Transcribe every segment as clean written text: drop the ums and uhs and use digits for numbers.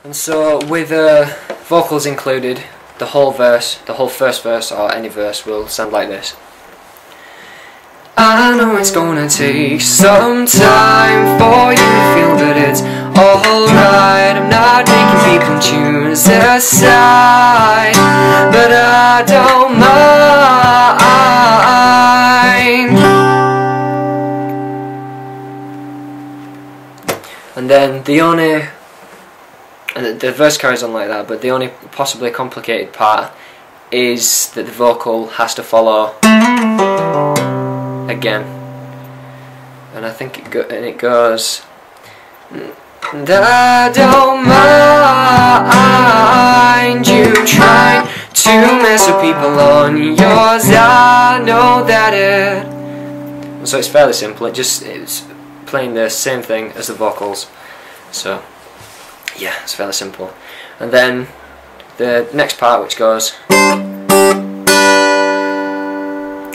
And so with vocals included, the whole first verse or any verse will sound like this. I know it's gonna take some time for you to feel that it's alright. I'm not making people choose a side, but I don't mind. And then the verse carries on like that, but the only possibly complicated part is that the vocal has to follow again, and I think it goes, and I don't mind you trying to mess with people on yours. I know that it. So it's fairly simple. It's playing the same thing as the vocals. So yeah, it's fairly simple. And then the next part, which goes,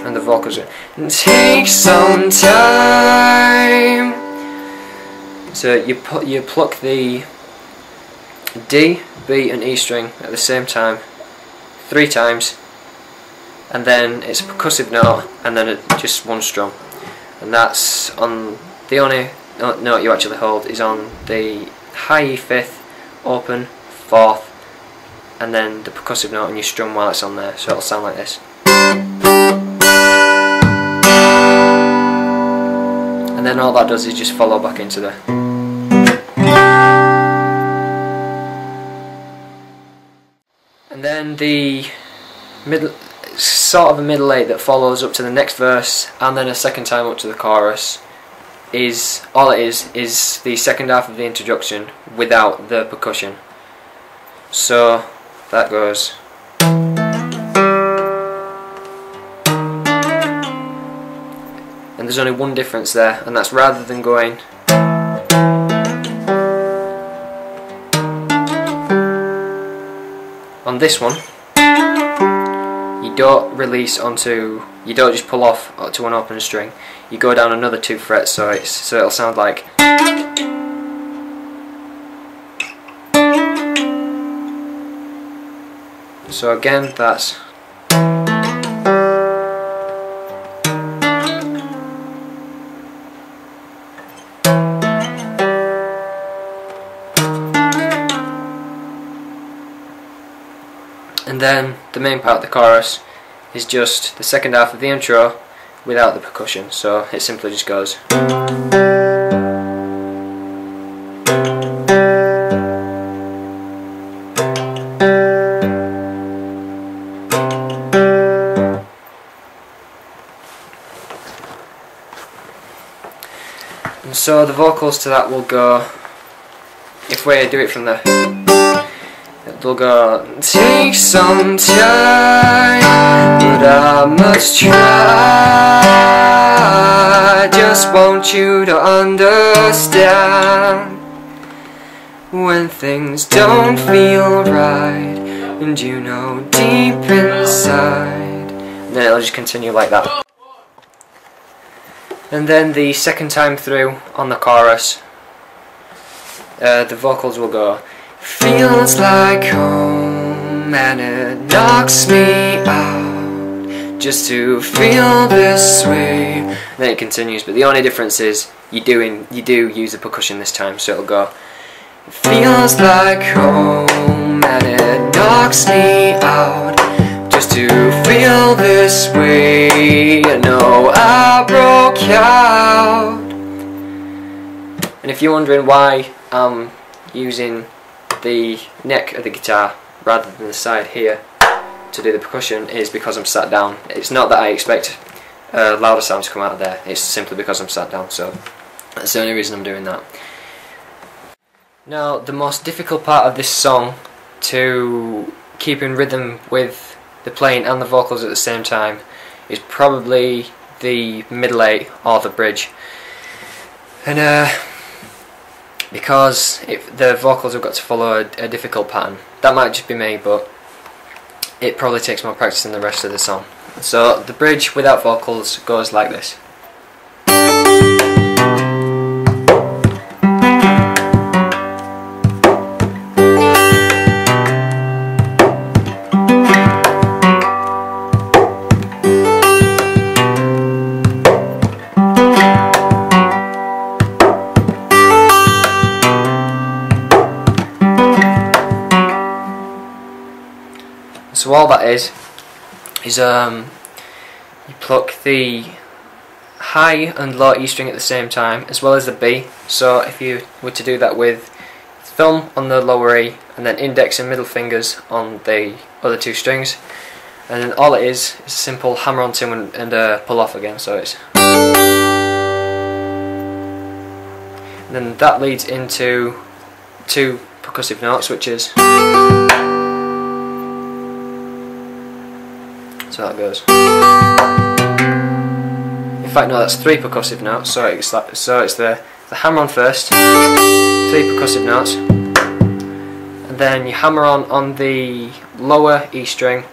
and the vocals are, take some time. So you pluck the D, B and E string at the same time 3 times, and then it's a percussive note and then just one strum, and that's on the only note you actually hold is on the high E 5th, open 4th, and then the percussive note, and you strum while it's on there, so it'll sound like this. And then all that does is just follow back into the. And then the sort of a middle 8 that follows up to the next verse, and then a second time up to the chorus, is all it is the second half of the introduction without the percussion. So that goes. And there's only one difference there, and that's rather than going on this one, you don't release onto, you don't just pull off to an open string, you go down another 2 frets, so it'll sound like. So again, that's. And then the main part of the chorus is just the second half of the intro without the percussion, so it simply just goes. And so the vocals to that will go, if we do it from the, they'll go, take some time, but I must try, just want you to understand, when things don't feel right, and you know deep inside. And then it'll just continue like that. And then the second time through on the chorus, the vocals will go, feels like home and it knocks me out just to feel this way. And then it continues, but the only difference is you do use the percussion this time, so it'll go, it feels like home and it knocks me out just to feel this way. I know I broke out. And if you're wondering why I'm using the neck of the guitar rather than the side here to do the percussion, is because I'm sat down. It's not that I expect louder sound to come out of there, it's simply because I'm sat down, so that's the only reason I'm doing that. Now, the most difficult part of this song to keep in rhythm with the playing and the vocals at the same time is probably the middle 8 or the bridge. And because the vocals have got to follow a difficult pattern. That might just be me, but it probably takes more practice than the rest of the song. So the bridge without vocals goes like this. So all that is you pluck the high and low E string at the same time, as well as the B. So if you were to do that with thumb on the lower E and then index and middle fingers on the other two strings, and then all it is a simple hammer on two and pull off again. So it's, and then that leads into two percussive notes, which is, so that goes. In fact, no, that's three percussive notes. So it's the hammer on first, three percussive notes, and then you hammer on the lower E string,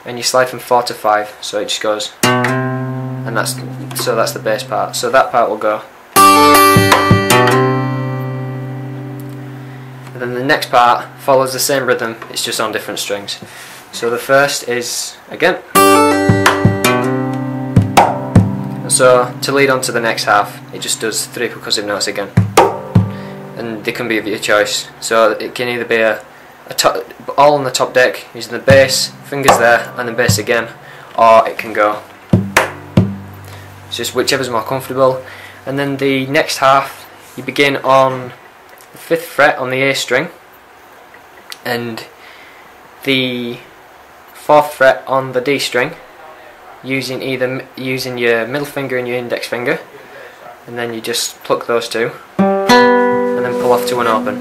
and you slide from 4 to 5. So it just goes, and that's the bass part. So that part will go. And then the next part follows the same rhythm, it's just on different strings. So the first is again. So to lead on to the next half, it just does three percussive notes again, and they can be of your choice. So it can either be all on the top deck using the bass, fingers there, and then bass again, or it can go. It's just whichever's more comfortable. And then the next half, you begin on the 5th fret on the A string, and the 4th fret on the D string, using your middle finger and your index finger, and then you just pluck those two and then pull off to an open.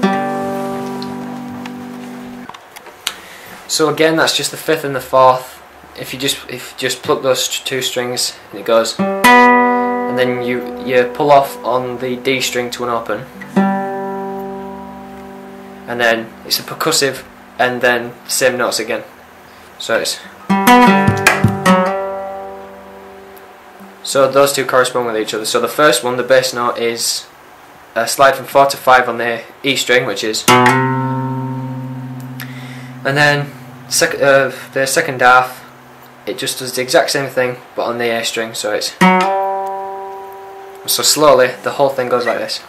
So again, that's just the 5th and the 4th. If you just pluck those two strings, and it goes, and then you pull off on the D string to an open, and then it's a percussive, and then same notes again. So it's, so those two correspond with each other. So the first one, the bass note, is a slide from 4 to 5 on the E string, which is, and then the second half, it just does the exact same thing but on the A string. So it's, so slowly the whole thing goes like this.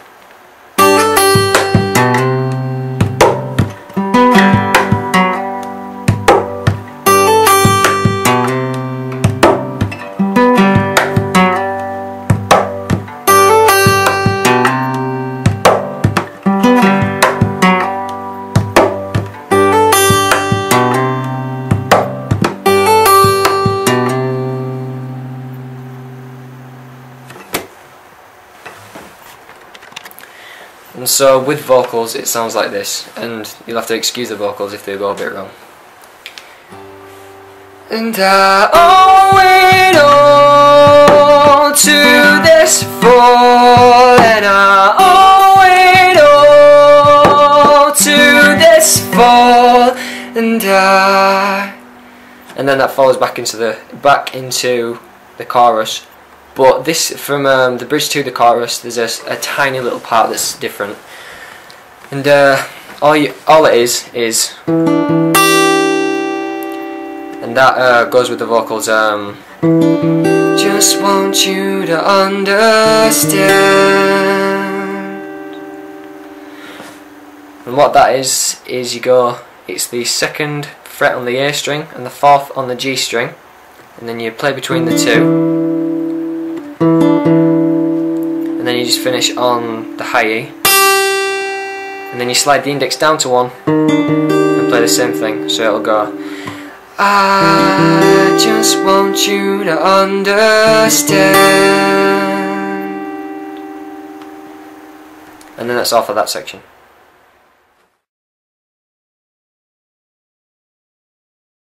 And so with vocals it sounds like this, and you'll have to excuse the vocals if they go a bit wrong. And I owe it all to this fall, and I owe it all to this fall, and then that follows back into the chorus. But this, from the bridge to the chorus, there's a tiny little part that's different, and all it is, and that goes with the vocals. Just want you to understand. And what that is you go, it's the 2nd fret on the A string and the 4th on the G string, and then you play between the two. And then you just finish on the high E, and then you slide the index down to 1 and play the same thing. So it'll go, I just want you to understand, and then that's all for that section.